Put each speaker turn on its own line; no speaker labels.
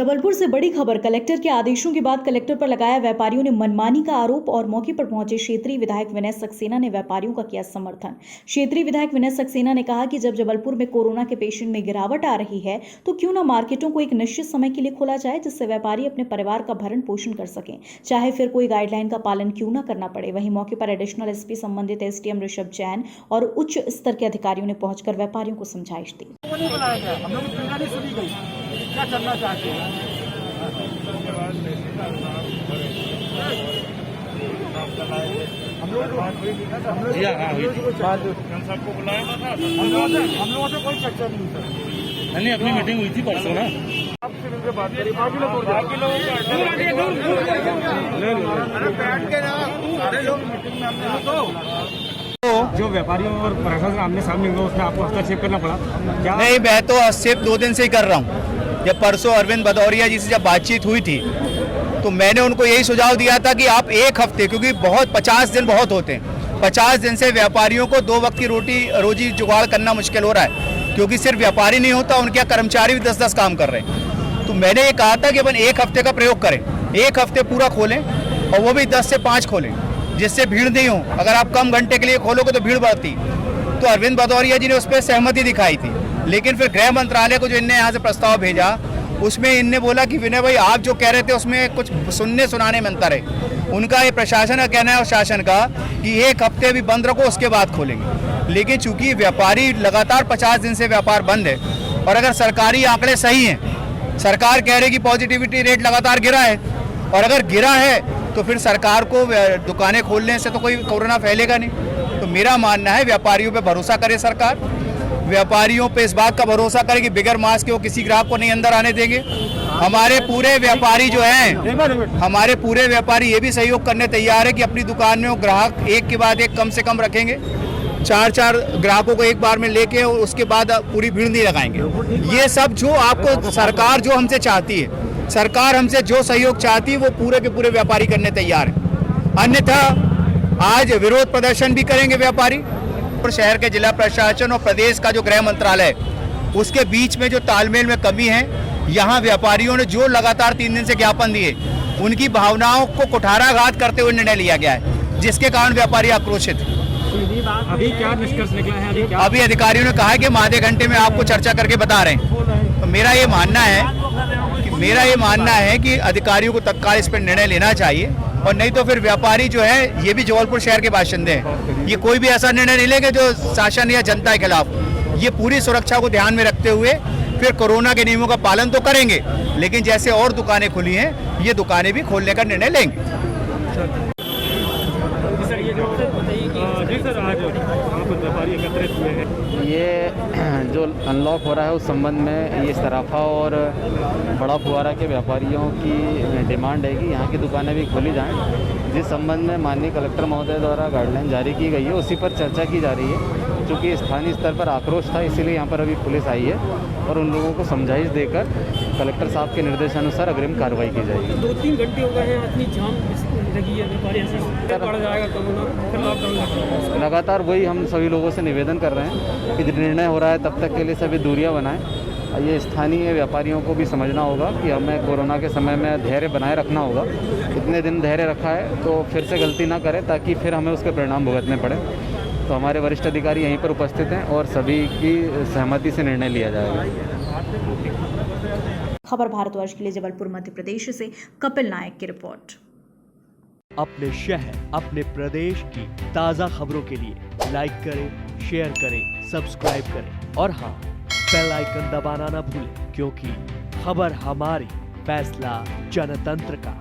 जबलपुर से बड़ी खबर। कलेक्टर के आदेशों के बाद कलेक्टर पर लगाया व्यापारियों ने मनमानी का आरोप और मौके पर पहुंचे क्षेत्रीय विधायक विनय सक्सेना ने व्यापारियों का किया समर्थन। क्षेत्रीय विधायक विनय सक्सेना ने कहा कि जब जबलपुर में कोरोना के पेशेंट में गिरावट आ रही है तो क्यों न मार्केटों को एक निश्चित समय के लिए खोला जाए, जिससे व्यापारी अपने परिवार का भरण पोषण कर सकें, चाहे फिर कोई गाइडलाइन का पालन क्यों न करना पड़े। वहीं मौके पर एडिशनल एसपी संबंधित एसडीएम ऋषभ जैन और उच्च स्तर के अधिकारियों ने पहुंचकर व्यापारियों को समझाइश दी।
क्या करना चाहते हैं? हम लोगों से कोई चर्चा नहीं था।
नहीं, अपनी मीटिंग हुई थी परसों ना,
आपसे मिलकर बात करी। बाकी लोग बैठ के ना सारे लोग मीटिंग में हमने
जो व्यापारियों और प्रशासन आमने सामने हुआ उसमें आपको हस्तक्षेप करना पड़ा क्या?
नहीं, मैं तो हस्तक्षेप 2 दिन से ही कर रहा हूँ। जब परसों अरविंद भदौरिया जी से जब बातचीत हुई थी तो मैंने उनको यही सुझाव दिया था कि आप एक हफ्ते, क्योंकि 50 दिन बहुत होते हैं, 50 दिन से व्यापारियों को 2 वक्त की रोजी जुगाड़ करना मुश्किल हो रहा है, क्योंकि सिर्फ व्यापारी नहीं होता, उनके कर्मचारी भी 10-10 काम कर रहे हैं। तो मैंने ये कहा था कि अपन 1 हफ्ते का प्रयोग करें, 1 हफ्ते पूरा खोलें और वो भी 10 से 5 खोलें, जिससे भीड़ नहीं हो। अगर आप कम घंटे के लिए खोलोगे तो भीड़ बढ़ती। तो अरविंद भदौरिया जी ने उस पर सहमति दिखाई थी, लेकिन फिर गृह मंत्रालय को जो इनने यहाँ से प्रस्ताव भेजा उसमें इनने बोला कि विनय भाई आप जो कह रहे थे उसमें कुछ सुनने सुनाने में अंतर है। उनका ये प्रशासन का कहना है और शासन का कि 1 हफ्ते अभी बंद रखो, उसके बाद खोलेंगे। लेकिन चूंकि व्यापारी लगातार 50 दिन से व्यापार बंद है और अगर सरकारी आंकड़े सही हैं, सरकार कह रही कि पॉजिटिविटी रेट लगातार गिरा है, और अगर गिरा है तो फिर सरकार को दुकानें खोलने से तो कोई कोरोना फैलेगा नहीं। तो मेरा मानना है व्यापारियों पे भरोसा करे सरकार, व्यापारियों पे इस बात का भरोसा करे कि बिगर मास्क के वो किसी ग्राहक को नहीं अंदर आने देंगे। हमारे पूरे व्यापारी जो हैं, हमारे पूरे व्यापारी ये भी सहयोग करने तैयार है कि अपनी दुकान में वो ग्राहक एक के बाद एक कम से कम रखेंगे, 4-4 ग्राहकों को एक बार में लेके और उसके बाद पूरी भीड़ नहीं लगाएंगे। ये सब जो आपको सरकार जो हमसे चाहती है, सरकार हमसे जो सहयोग चाहती है वो पूरे के पूरे व्यापारी करने तैयार है। अन्यथा आज विरोध प्रदर्शन भी करेंगे व्यापारी। और शहर के जिला प्रशासन और प्रदेश का जो गृह मंत्रालय है उसके बीच में जो तालमेल में कमी है, यहाँ व्यापारियों ने जो लगातार 3 दिन से ज्ञापन दिए उनकी भावनाओं को कुठाराघात करते हुए निर्णय लिया गया है, जिसके कारण व्यापारी आक्रोशित है।
अभी क्या निष्कर्ष निकला है?
अभी अधिकारियों ने कहा है कि हम आधे घंटे में आपको चर्चा करके बता रहे हैं। तो मेरा ये मानना है कि अधिकारियों को तत्काल इस पर निर्णय लेना चाहिए, और नहीं तो फिर व्यापारी जो है, ये भी जबलपुर शहर के बाशिंदे हैं, ये कोई भी ऐसा निर्णय नहीं लेंगे जो शासन या जनता के खिलाफ। ये पूरी सुरक्षा को ध्यान में रखते हुए फिर कोरोना के नियमों का पालन तो करेंगे, लेकिन जैसे और दुकानें खुली हैं ये दुकानें भी खोलने का निर्णय लेंगे।
ये जो अनलॉक हो रहा है उस संबंध में ये सराफा और बड़ा फुवारा के व्यापारियों की डिमांड है कि यहाँ की दुकानें भी खोली जाएं, जिस संबंध में माननीय कलेक्टर महोदय द्वारा गाइडलाइन जारी की गई है उसी पर चर्चा की जा रही है। चूँकि स्थानीय स्तर पर आक्रोश था, इसीलिए यहाँ पर अभी पुलिस आई है और उन लोगों को समझाइश देकर कलेक्टर साहब के निर्देशानुसार अग्रिम कार्रवाई की जाएगी।
2-3 घंटे हो गए हैं, इतनी जाम लगी है, व्यापारी बढ़ जाएगा तो
लगातार वही हम सभी लोगों से निवेदन कर रहे हैं कि निर्णय हो रहा है तब तक के लिए सभी दूरियां बनाएं। ये स्थानीय व्यापारियों को भी समझना होगा कि हमें कोरोना के समय में धैर्य बनाए रखना होगा। इतने दिन धैर्य रखा है तो फिर से गलती ना करें, ताकि फिर हमें उसके परिणाम भुगतने पड़े। तो हमारे वरिष्ठ अधिकारी यहीं पर उपस्थित हैं और सभी की सहमति से निर्णय लिया जाएगा।
खबर भारतवर्ष के लिए जबलपुर मध्य प्रदेश से कपिल नायक की रिपोर्ट।
अपने शहर, अपने प्रदेश की ताज़ा खबरों के लिए लाइक करें, शेयर करें, सब्सक्राइब करें और हाँ, बेल आइकन दबाना ना भूलें, क्योंकि खबर हमारी, फैसला जनतंत्र का।